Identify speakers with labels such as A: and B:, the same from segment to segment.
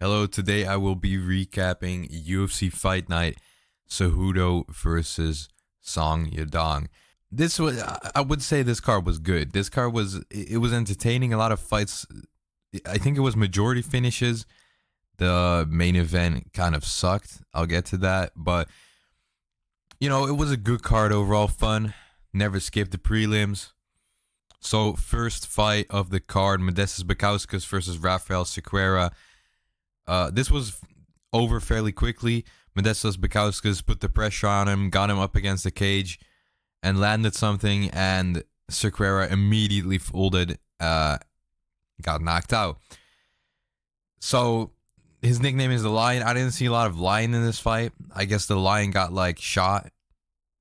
A: Hello, today I will be recapping UFC Fight Night Cejudo versus Yadong. This was, I would say this card was good. This card it was entertaining. A lot of fights. I think it was majority finishes. The main event kind of sucked. I'll get to that. But, it was a good card overall. Fun. Never skipped the prelims. So, first fight of the card, Modestas Bukauskas versus Rafael Sequeira. This was over fairly quickly. Modestas Bukauskas put the pressure on him, got him up against the cage, and landed something, and Sequeira immediately folded, got knocked out. So, his nickname is the Lion. I didn't see a lot of Lion in this fight. I guess the Lion got, shot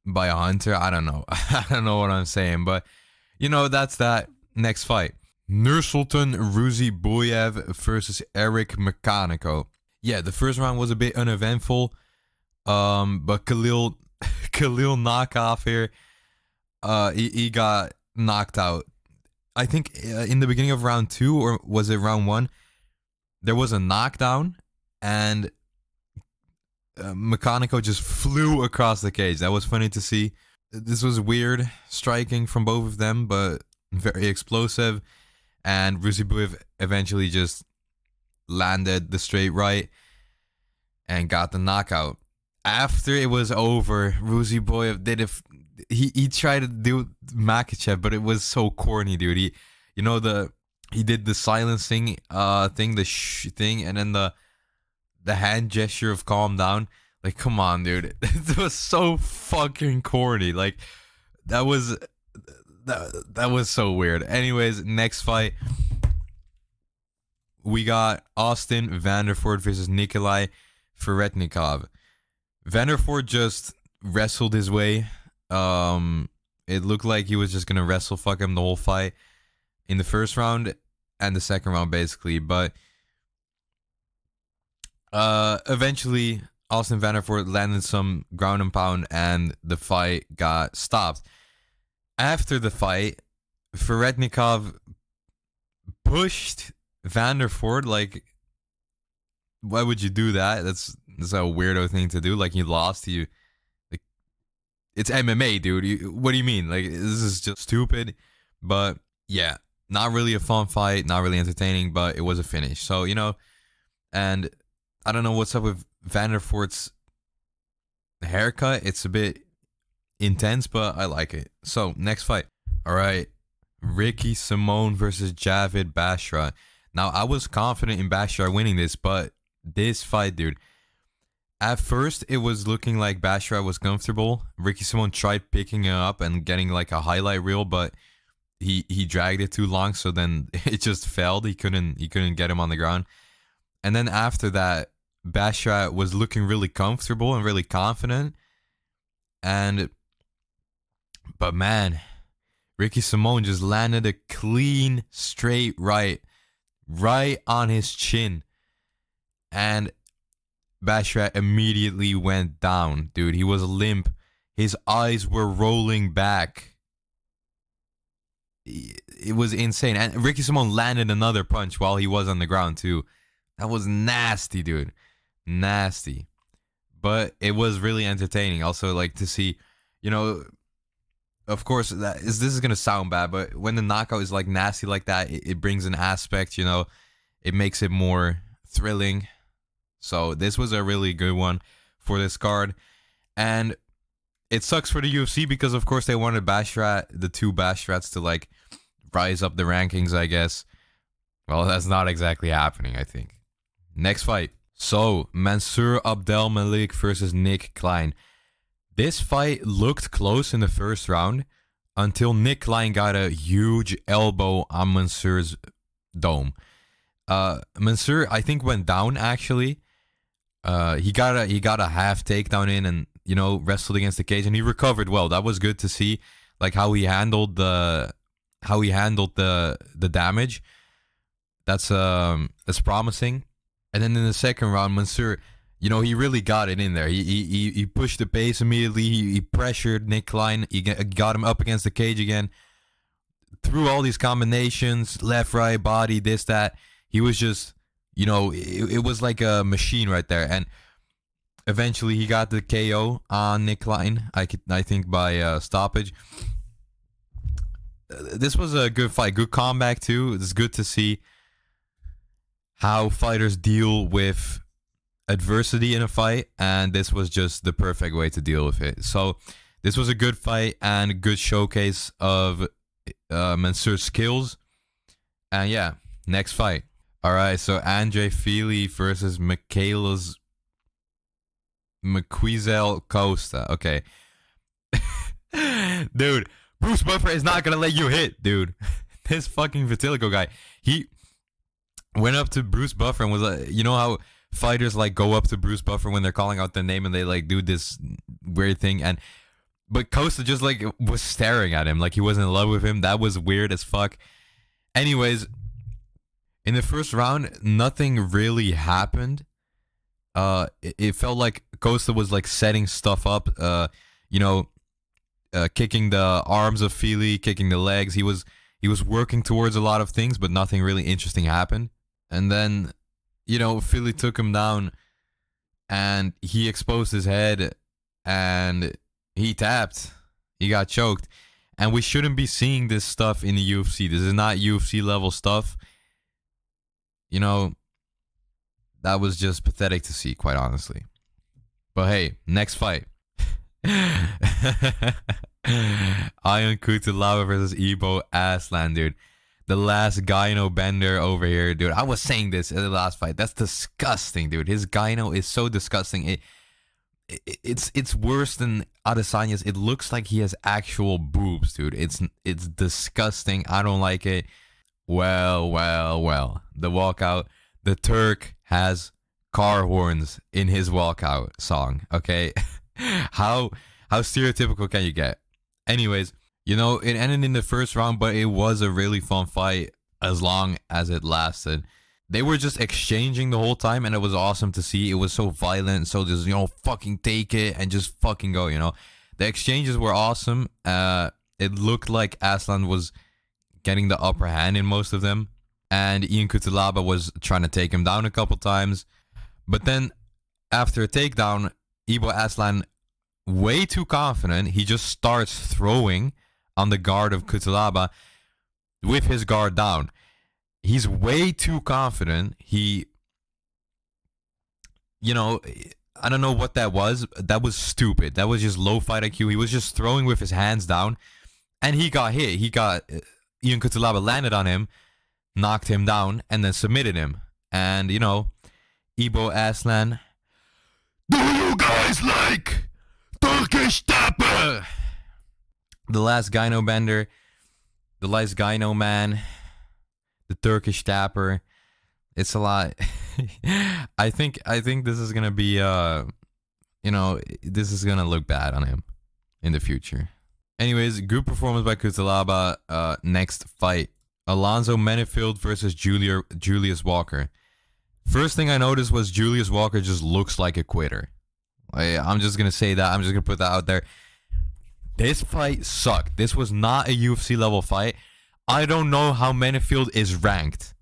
A: by a hunter. I don't know. I don't know what I'm saying, but, that's that. Next fight. Nursultan Ruziboyev versus Eric Mechanico. Yeah, the first round was a bit uneventful. But Khalil knockoff here. He got knocked out. I think in the beginning of round 2, or was it round 1? There was a knockdown, and Mechanico just flew across the cage. That was funny to see. This was weird striking from both of them, but very explosive. And Ruziboyev eventually just landed the straight right and got the knockout. After it was over, Ruziboyev did he tried to do Makachev, but it was so corny, dude. He did the silencing thing, the thing, and then the hand gesture of calm down. Like, come on, dude. It was so fucking corny. Like, that was so weird. Anyways, next fight, we got Austin Vanderford versus Nikolai Feretnikov. Vanderford just wrestled his way. It looked like he was just gonna wrestle fuck him the whole fight in the first round and the second round, basically. But eventually, Austin Vanderford landed some ground and pound, and the fight got stopped. After the fight, Feretnikov pushed Vanderford. Like, why would you do that? That's a weirdo thing to do. Like, he lost to you. Like, it's MMA, dude. What do you mean? Like, this is just stupid. But yeah, not really a fun fight, not really entertaining, but it was a finish. So, and I don't know what's up with Vanderford's haircut. It's a bit intense, but I like it. So, next fight. All right. Ricky Simon versus Javid Bashra. Now, I was confident in Bashra winning this, but this fight, dude, at first, it was looking like Bashra was comfortable. Ricky Simon tried picking him up and getting like a highlight reel, but he dragged it too long, so then it just failed. He couldn't get him on the ground. And then after that, Bashra was looking really comfortable and really confident. But man, Ricky Simon just landed a clean, straight right on his chin. And Bashra immediately went down, dude. He was limp. His eyes were rolling back. It was insane. And Ricky Simon landed another punch while he was on the ground, too. That was nasty, dude. Nasty. But it was really entertaining. Also, like, to see, of course, this is going to sound bad, but when the knockout is, like, nasty like that, it brings an aspect, it makes it more thrilling. So this was a really good one for this card. And it sucks for the UFC because, of course, they wanted the two Bashrats to, like, rise up the rankings, I guess. Well, that's not exactly happening, I think. Next fight. So, Mansour Abdelmalik versus Nick Klein. This fight looked close in the first round until Nick Klein got a huge elbow on Mansour's dome. Mansour, I think, went down, actually. He got a half takedown in and, wrestled against the cage, and he recovered well. That was good to see, like, how he handled the damage. That's promising. And then in the second round, Mansour, he really got it in there. He pushed the pace immediately. He pressured Nick Klein. He got him up against the cage again. Through all these combinations, left, right, body, this, that. He was just You know, it was like a machine right there. And eventually he got the KO on Nick Klein, I think by stoppage. This was a good fight, good comeback too. It's good to see how fighters deal with adversity in a fight, and this was just the perfect way to deal with it. So this was a good fight and a good showcase of Mansour's skills. And yeah, next fight. All right, so Andre Fili versus Maquizel Costa. Okay. Dude, Bruce Buffer is not gonna let you hit, dude. This fucking Vitiligo guy. He went up to Bruce Buffer and was like, you know how fighters like go up to Bruce Buffer when they're calling out their name and they like do this weird thing, but Costa just like was staring at him like he was in love with him. That was weird as fuck. Anyways, in the first round, nothing really happened. It felt like Costa was like setting stuff up. Kicking the arms of Fili, kicking the legs. He was working towards a lot of things, but nothing really interesting happened. And then, Fili took him down, and he exposed his head, and he tapped. He got choked. And we shouldn't be seeing this stuff in the UFC. This is not UFC level stuff. That was just pathetic to see, quite honestly. But hey, next fight. Ion Cutelaba versus Ibo Aslan, dude. The last gyno bender over here, dude. I was saying this in the last fight. That's disgusting, dude. His gyno is so disgusting. It's worse than Adesanya's. It looks like he has actual boobs, dude. It's disgusting. I don't like it. Well. The walkout. The Turk has car horns in his walkout song. Okay, how stereotypical can you get? Anyways, it ended in the first round, but it was a really fun fight as long as it lasted. They were just exchanging the whole time, and it was awesome to see. It was so violent, so just fucking take it and just fucking go. The exchanges were awesome. It looked like Aslan was getting the upper hand in most of them, and Ion Cutelaba was trying to take him down a couple times. But then, after a takedown, Ibo Aslan, way too confident, he just starts throwing on the guard of Cutelaba with his guard down. He's way too confident. I don't know what that was. That was stupid. That was just low fight IQ. He was just throwing with his hands down, and he got hit. Ion Cutelaba landed on him, knocked him down, and then submitted him. And, Ibo Aslan, do you guys like Turkish tapper? The last gyno bender, the last gyno man, the Turkish tapper. It's a lot. I think this is gonna be this is gonna look bad on him in the future. Anyways, good performance by Cutelaba. Next fight, Alonzo Menefield versus Julius Walker. First thing I noticed was Julius Walker just looks like a quitter. I'm just going to say that. I'm just going to put that out there. This fight sucked. This was not a UFC level fight. I don't know how Menefield is ranked.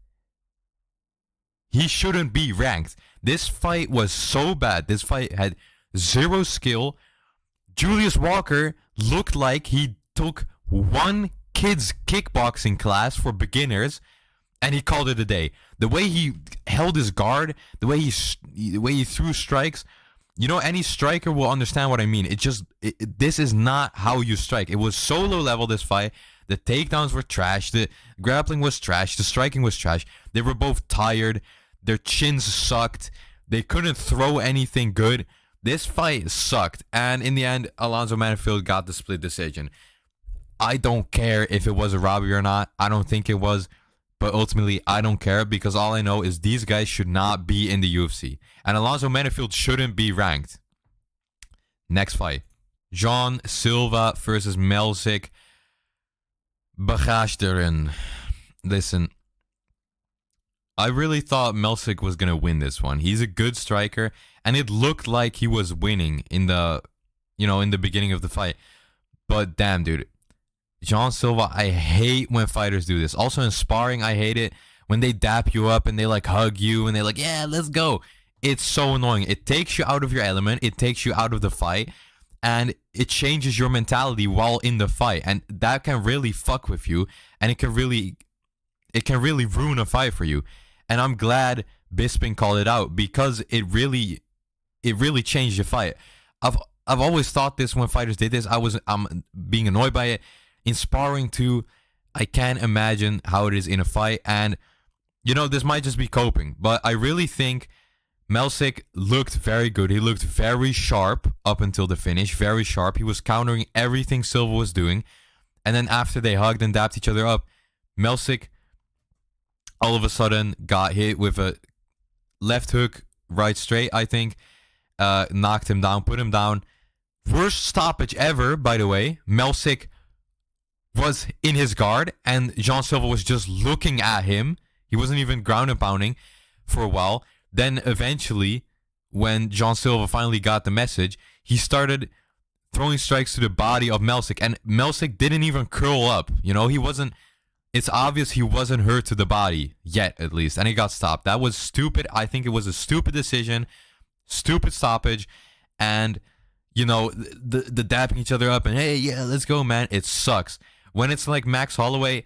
A: He shouldn't be ranked. This fight was so bad. This fight had zero skill. Julius Walker looked like he took one kid's kickboxing class for beginners, and he called it a day. The way he held his guard, the way he threw strikes, any striker will understand what I mean. This is not how you strike. It was so low level, this fight. The takedowns were trash. The grappling was trash. The striking was trash. They were both tired. Their chins sucked. They couldn't throw anything good. This fight sucked. And in the end, Alonzo Menefield got the split decision. I don't care if it was a robbery or not. I don't think it was. But ultimately, I don't care, because all I know is these guys should not be in the UFC. And Alonzo Menefield shouldn't be ranked. Next fight. John Silva versus Melsik Bagajderin. Listen, I really thought Melsik was going to win this one. He's a good striker, and it looked like he was winning in the beginning of the fight. But damn, dude. John Silva, I hate when fighters do this. Also in sparring, I hate it when they dap you up and they like hug you and they're like, yeah, let's go. It's so annoying. It takes you out of your element. It takes you out of the fight, and it changes your mentality while in the fight, and that can really fuck with you, and it can really ruin a fight for you. And I'm glad Bisping called it out, because it really changed the fight. I've always thought this when fighters did this. I'm being annoyed by it. In sparring too, I can't imagine how it is in a fight. And this might just be coping, but I really think Melsik looked very good. He looked very sharp up until the finish. Very sharp. He was countering everything Silva was doing. And then after they hugged and dapped each other up, Melsik all of a sudden got hit with a left hook, right straight, I think. Knocked him down, put him down. Worst stoppage ever, by the way. Melsik was in his guard, and Jean Silva was just looking at him. He wasn't even ground and pounding for a while. Then eventually, when Jean Silva finally got the message, he started throwing strikes to the body of Melsik, and Melsik didn't even curl up. He wasn't. It's obvious he wasn't hurt to the body yet, at least, and he got stopped. That was stupid. I think it was a stupid decision, stupid stoppage, and the dapping each other up and hey, yeah, let's go, man. It sucks when it's like Max Holloway,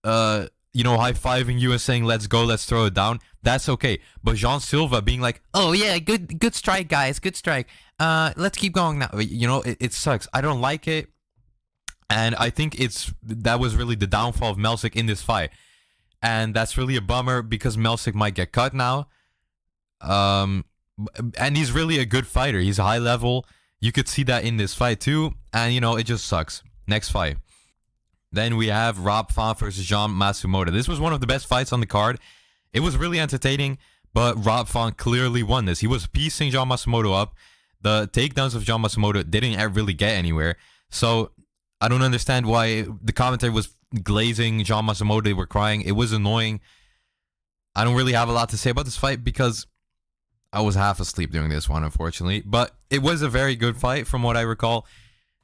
A: high-fiving you and saying let's go, let's throw it down. That's okay. But Jean Silva being like, oh yeah, good strike, guys, good strike. Let's keep going now. It sucks. I don't like it. And I think that was really the downfall of Melsik in this fight. And that's really a bummer, because Melsik might get cut now. And he's really a good fighter. He's high level. You could see that in this fight too. And, it just sucks. Next fight. Then we have Rob Font versus Jean Matsumoto. This was one of the best fights on the card. It was really entertaining, but Rob Font clearly won this. He was piecing Jean Matsumoto up. The takedowns of Jean Matsumoto didn't really get anywhere. So I don't understand why the commentary was glazing Jean Matsumoto. They were crying. It was annoying. I don't really have a lot to say about this fight because I was half asleep during this one, unfortunately. But it was a very good fight from what I recall.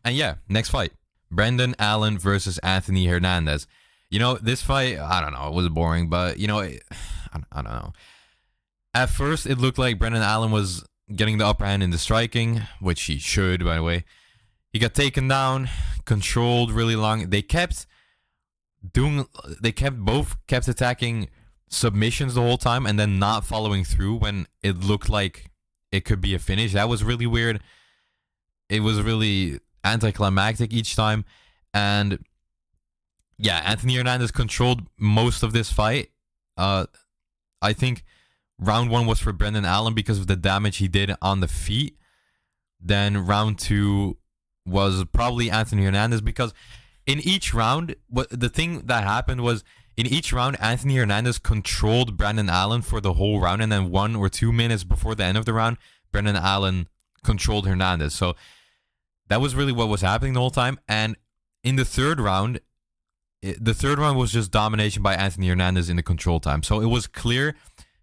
A: And yeah, next fight. Brendan Allen versus Anthony Hernandez. This fight, I don't know, it was boring, but, I don't know. At first, it looked like Brendan Allen was getting the upper hand in the striking, which he should, by the way. He got taken down, controlled really long. They kept attacking submissions the whole time and then not following through when it looked like it could be a finish. That was really weird. It was really anticlimactic each time. And yeah, Anthony Hernandez controlled most of this fight. I think round 1 was for Brendan Allen because of the damage he did on the feet. Then round 2 was probably Anthony Hernandez, because in each round, the thing that happened was in each round, Anthony Hernandez controlled Brendan Allen for the whole round, and then 1 or 2 minutes before the end of the round, Brendan Allen controlled Hernandez. So that was really what was happening the whole time. And in the third round was just domination by Anthony Hernandez in the control time. So it was clear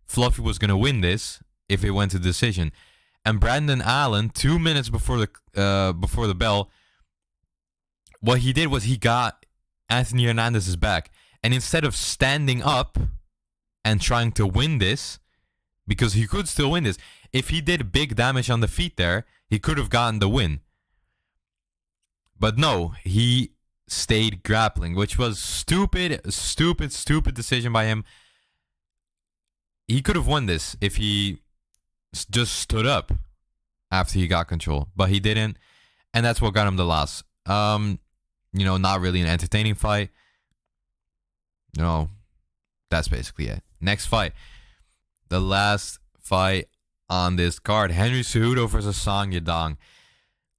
A: Fluffy was going to win this if it went to decision. And Brendan Allen, 2 minutes before the bell, what he did was he got Anthony Hernandez's back. And instead of standing up and trying to win this, because he could still win this, if he did big damage on the feet there, he could have gotten the win. But no, he stayed grappling, which was stupid decision by him. He could have won this if he just stood up after he got control, but he didn't, and that's what got him the loss. Not really an entertaining fight. That's basically it. Next fight. The last fight on this card. Henry Cejudo versus Song Yadong.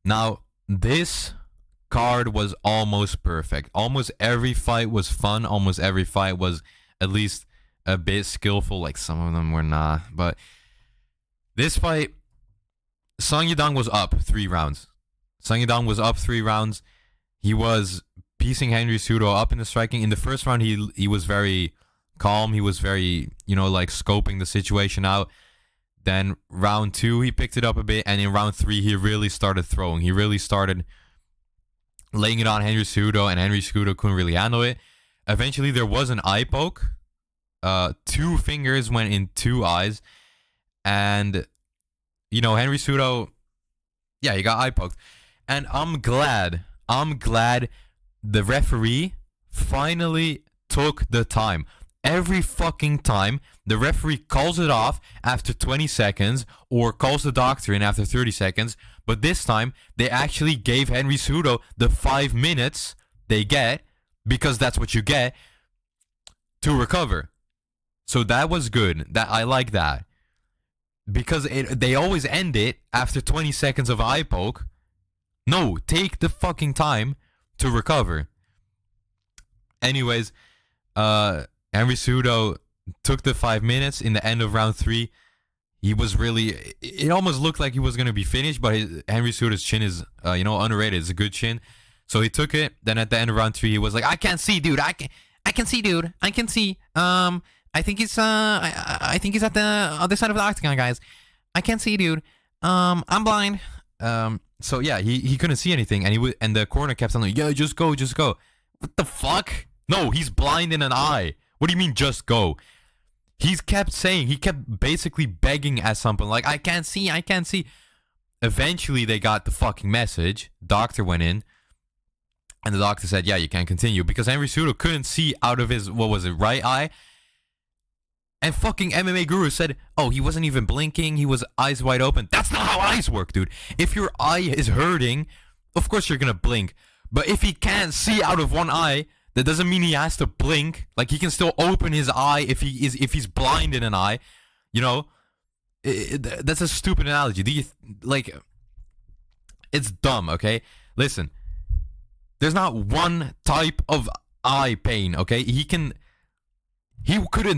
A: Now, this card was almost perfect. Almost every fight was fun. Almost every fight was at least a bit skillful. Like, some of them were not. But this fight, Song Yadong was up 3 rounds. Song Yadong was up 3 rounds. He was piecing Henry Cejudo up in the striking. In the first round, he was very calm. He was very, scoping the situation out. Then round 2, he picked it up a bit. And in round 3, he really started throwing. He really started laying it on Henry Cejudo, and Henry Cejudo couldn't really handle it. Eventually, there was an eye poke two fingers went in two eyes, and Henry Cejudo, yeah, he got eye poked, and I'm glad the referee finally took the time. Every fucking time, the referee calls it off after 20 seconds or calls the doctor in after 30 seconds. But this time, they actually gave Henry Cejudo the 5 minutes they get, because that's what you get, to recover. So that was good. That I like that. Because they always end it after 20 seconds of eye poke. No, take the fucking time to recover. Anyways, Henry Cejudo took the 5 minutes in the end of round 3. He was really... It almost looked like he was going to be finished, but Henry Cejudo's chin is, underrated. It's a good chin. So he took it. Then at the end of round 3, he was like, I can't see, dude. I can see, dude. I can see. I think he's I think he's at the other side of the octagon, guys. I can't see, dude. I'm blind. So yeah, he couldn't see anything, and the corner kept telling him, yeah, just go. What the fuck? No, he's blind in an eye. What do you mean, just go? He kept basically begging at something like, I can't see. Eventually, they got the fucking message. Doctor went in, and the doctor said, yeah, you can't continue, because Henry Cejudo couldn't see out of his, right eye. And fucking MMA Guru said, oh, he wasn't even blinking. He was eyes wide open. That's not how eyes work, dude. If your eye is hurting, of course you're going to blink. But if he can't see out of one eye, that doesn't mean he has to blink. Like, he can still open his eye if he's blind in an eye. That's a stupid analogy. It's dumb, okay? Listen, there's not one type of eye pain, okay? He couldn't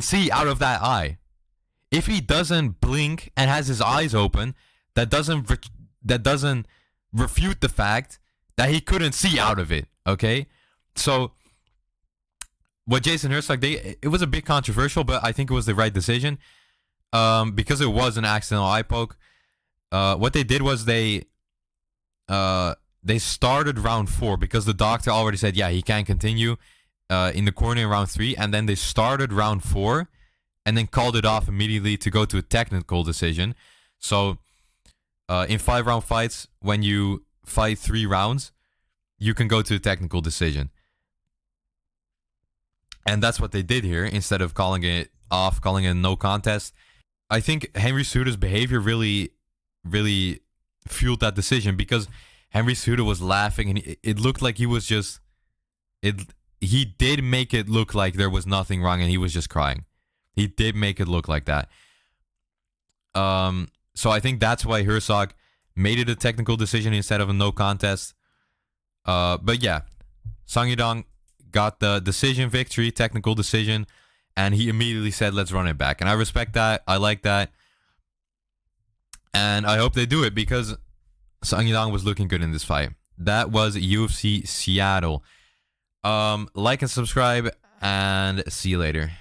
A: see out of that eye. If he doesn't blink and has his eyes open, that doesn't refute the fact that he couldn't see out of it, okay? So what Jason Herzog did, it was a bit controversial, but I think it was the right decision, because it was an accidental eye poke. What they did was they started round 4 because the doctor already said, yeah, he can't continue in the corner in round 3, and then they started round 4 and then called it off immediately to go to a technical decision. So in 5-round fights, when you fight 3 rounds, you can go to a technical decision. And that's what they did here, instead of calling it off, calling it a no contest. I think Henry Cejudo's behavior really, really fueled that decision, because Henry Cejudo was laughing, and it looked like he was just... He did make it look like there was nothing wrong, and he was just crying. He did make it look like that. So I think that's why Herzog made it a technical decision instead of a no contest. But yeah, Song Yadong got the decision victory, technical decision, and he immediately said, let's run it back. And I respect that. I like that. And I hope they do it, because Song Yadong was looking good in this fight. That was UFC Seattle. Like and subscribe, and see you later.